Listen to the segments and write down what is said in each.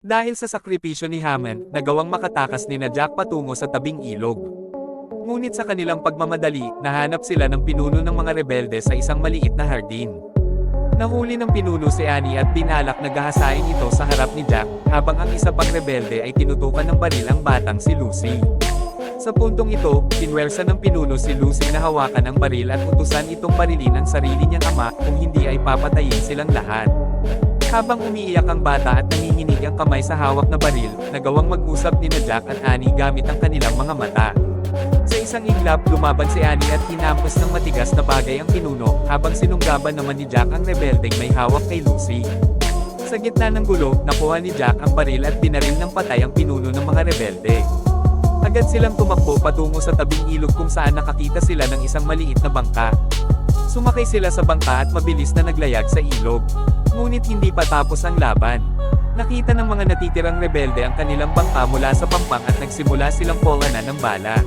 Dahil sa sakripisyo ni Hammond, nagawang makatakas ni na Jack patungo sa tabing ilog. Ngunit sa kanilang pagmamadali, nahanap sila ng pinuno ng mga rebelde sa isang maliit na hardin. Nahuli ng pinuno si Annie at pinalak na gahasain ito sa harap ni Jack, habang ang isa pang rebelde ay tinutukan ng baril ang batang si Lucy. Sa puntong ito, pinwersa ng pinuno si Lucy na hawakan ang baril at utusan itong barilin ang sarili niyang ama, kung hindi ay papatayin silang lahat. Habang umiiyak ang bata at nanginginig ang kamay sa hawak na baril, nagawang mag-usap ni na Jack at Annie gamit ang kanilang mga mata. Sa isang iglap, lumaban si Annie at hinampas ng matigas na bagay ang pinuno, habang sinunggaban naman ni Jack ang rebeldeng may hawak kay Lucy. Sa gitna ng gulo, nakuha ni Jack ang baril at binaril ng patay ang pinuno ng mga rebelde. Agad silang tumakbo patungo sa tabing ilog kung saan nakakita sila ng isang maliit na bangka. Sumakay sila sa bangka at mabilis na naglayag sa ilog. Ngunit hindi pa tapos ang laban. Nakita ng mga natitirang rebelde ang kanilang bangka mula sa pampang at nagsimula silang polanan ng bala.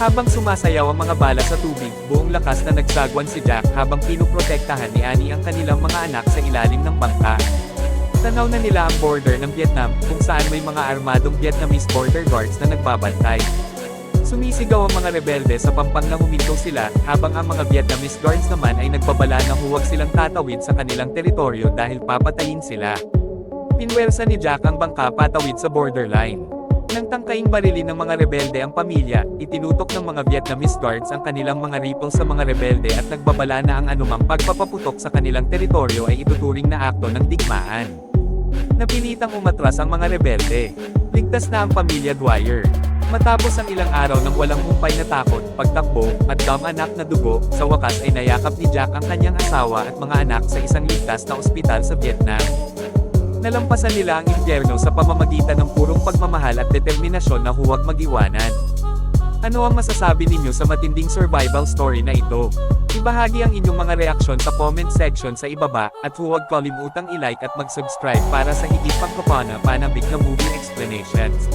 Habang sumasayaw ang mga bala sa tubig, buong lakas na nagsagwan si Jack habang pinuprotektahan ni Annie ang kanilang mga anak sa ilalim ng bangka. Tanaw na nila ang border ng Vietnam, kung saan may mga armadong Vietnamese border guards na nagbabantay. Sumisigaw ang mga rebelde sa pampang na huminto sila, habang ang mga Vietnamese guards naman ay nagbabala na huwag silang tatawid sa kanilang teritoryo dahil papatayin sila. Pinwersa ni Jack ang bangka patawid sa borderline. Nang tangkaing barilin ng mga rebelde ang pamilya, itinutok ng mga Vietnamese guards ang kanilang mga rifle sa mga rebelde at nagbabala na ang anumang pagpapaputok sa kanilang teritoryo ay ituturing na akto ng digmaan. Napilitang umatras ang mga rebelde. Ligtas na ang pamilya Dwyer. Matapos ang ilang araw ng walang humpay na takot, pagtakbo, at anak na dugo, sa wakas ay nayakap ni Jack ang kanyang asawa at mga anak sa isang ligtas na ospital sa Vietnam. Nalampasan nila ang impyerno sa pamamagitan ng purong pagmamahal at determinasyon na huwag mag-iwanan. Ano ang masasabi ninyo sa matinding survival story na ito? Ibahagi ang inyong mga reaksyon sa comment section sa ibaba, at huwag kalimutang i-like at mag-subscribe para sa higit pang panabik na movie explanations.